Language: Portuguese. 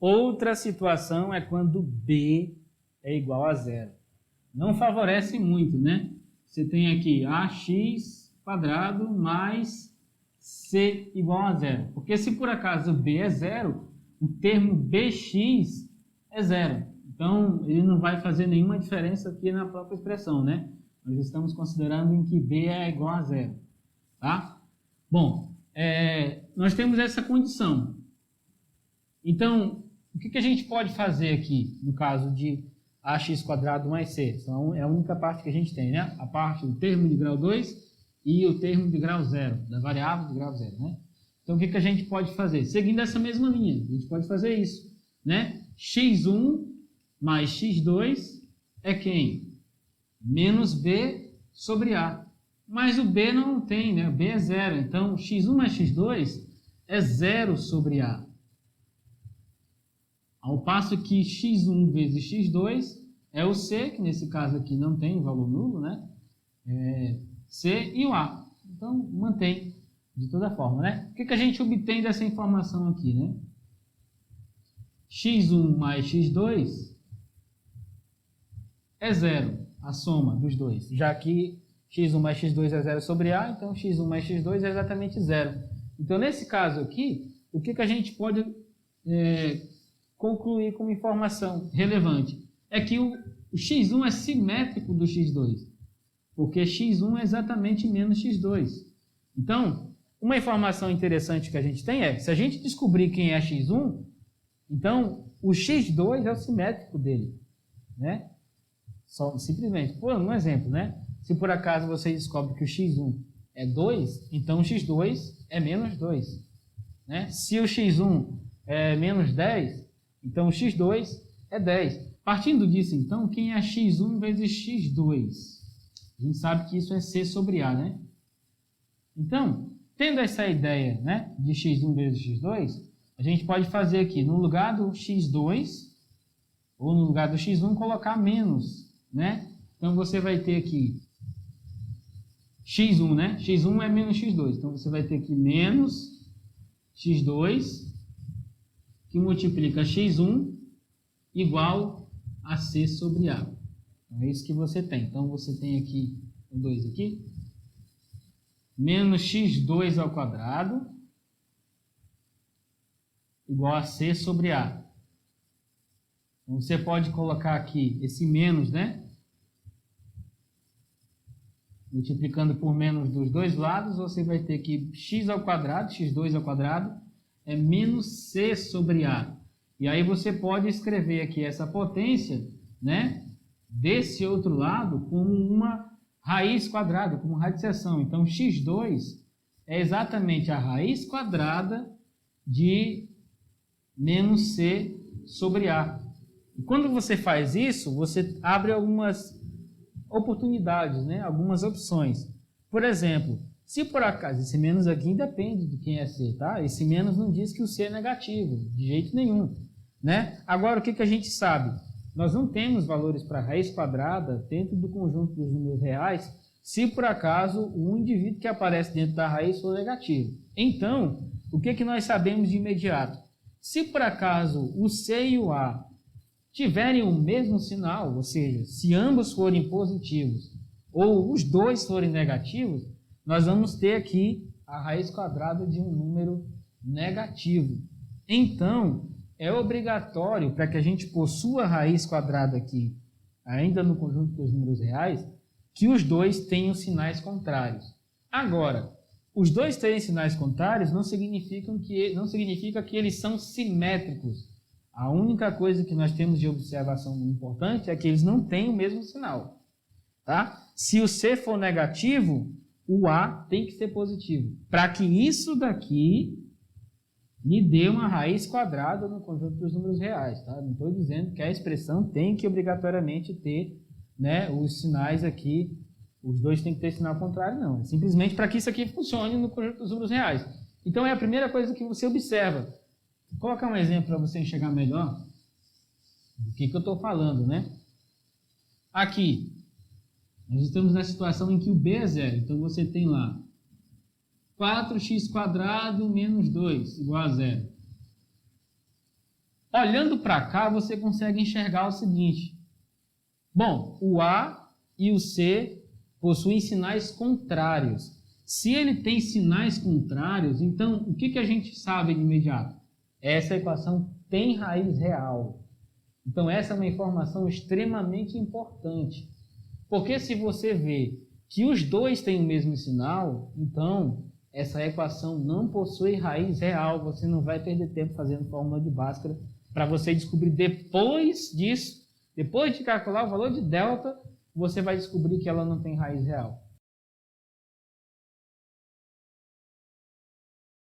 Outra situação é quando b é igual a zero. Não favorece muito, né? Você tem aqui ax² mais c igual a zero. Porque se por acaso b é zero, o termo bx é zero. Então, ele não vai fazer nenhuma diferença aqui na própria expressão, né? Nós estamos considerando em que b é igual a zero. Tá? Bom, nós temos essa condição. Então, o que a gente pode fazer aqui, no caso de ax² mais c? Então, é a única parte que a gente tem, né? A parte do termo de grau 2 e o termo de grau 0, da variável de grau 0, né? Então, o que a gente pode fazer? Seguindo essa mesma linha, a gente pode fazer isso, né? x1 mais x2 é quem? Menos b sobre a. Mas o b não tem, né? O b é zero. Então, x1 mais x2 é zero sobre a. Ao passo que x1 vezes x2 é o c, que nesse caso aqui não tem valor nulo, né? C e o a. Então, mantém de toda forma, né? O que a gente obtém dessa informação aqui, né? x1 mais x2 é zero, a soma dos dois. Já que x1 mais x2 é zero sobre a, então x1 mais x2 é exatamente zero. Então, nesse caso aqui, o que a gente pode concluir como informação relevante? É que o x1 é simétrico do x2, porque x1 é exatamente menos x2. Então, uma informação interessante que a gente tem é, se a gente descobrir quem é x1, então o x2 é o simétrico dele, né? Simplesmente, por um exemplo, né? Se por acaso você descobre que o x1 é 2, então o x2 é menos 2, né? Se o x1 é menos 10, então o x2 é 10. Partindo disso, então, quem é x1 vezes x2? A gente sabe que isso é c sobre a, né? Então, tendo essa ideia, né, de x1 vezes x2, a gente pode fazer aqui, no lugar do x2, ou no lugar do x1, colocar menos, né? Então, você vai ter aqui x1, né? x1 é menos x2. Então, você vai ter aqui menos x2, que multiplica x1, igual a c sobre a. Então, é isso que você tem. Então, você tem aqui o 2 aqui, menos x2 ao quadrado, igual a c sobre a. Então, você pode colocar aqui esse menos, né? Multiplicando por menos dos dois lados, você vai ter que x ao quadrado, x2 ao quadrado, é menos c sobre a. E aí você pode escrever aqui essa potência, né, desse outro lado como uma raiz quadrada, como radiciação. Então, x2 é exatamente a raiz quadrada de menos c sobre a. E quando você faz isso, você abre algumas oportunidades, né, algumas opções. Por exemplo, se por acaso, esse menos aqui depende de quem é c, tá? Esse menos não diz que o c é negativo, de jeito nenhum, né? Agora, o que a gente sabe? Nós não temos valores para raiz quadrada dentro do conjunto dos números reais, se por acaso o indivíduo que aparece dentro da raiz for negativo. Então, o que nós sabemos de imediato? Se por acaso o c e o a tiverem o mesmo sinal, ou seja, se ambos forem positivos ou os dois forem negativos, nós vamos ter aqui a raiz quadrada de um número negativo. Então, é obrigatório, para que a gente possua a raiz quadrada aqui, ainda no conjunto dos números reais, que os dois tenham sinais contrários. Agora, os dois terem sinais contrários não significa que eles são simétricos. A única coisa que nós temos de observação importante é que eles não têm o mesmo sinal. Tá? Se o C for negativo, o A tem que ser positivo. Para que isso daqui me dê uma raiz quadrada no conjunto dos números reais. Tá? Não estou dizendo que a expressão tem que obrigatoriamente ter, né, os sinais aqui, os dois têm que ter sinal contrário, não. É simplesmente para que isso aqui funcione no conjunto dos números reais. Então é a primeira coisa que você observa. Vou colocar um exemplo para você enxergar melhor do que eu estou falando, né? Aqui, nós estamos na situação em que o b é zero. Então você tem lá 4x² menos 2 igual a zero. Olhando para cá, você consegue enxergar o seguinte. Bom, o A e o C possuem sinais contrários. Se ele tem sinais contrários, então o que a gente sabe de imediato? Essa equação tem raiz real. Então essa é uma informação extremamente importante. Porque se você vê que os dois têm o mesmo sinal, então essa equação não possui raiz real. Você não vai perder tempo fazendo fórmula de Bhaskara para você descobrir depois disso, depois de calcular o valor de delta, você vai descobrir que ela não tem raiz real.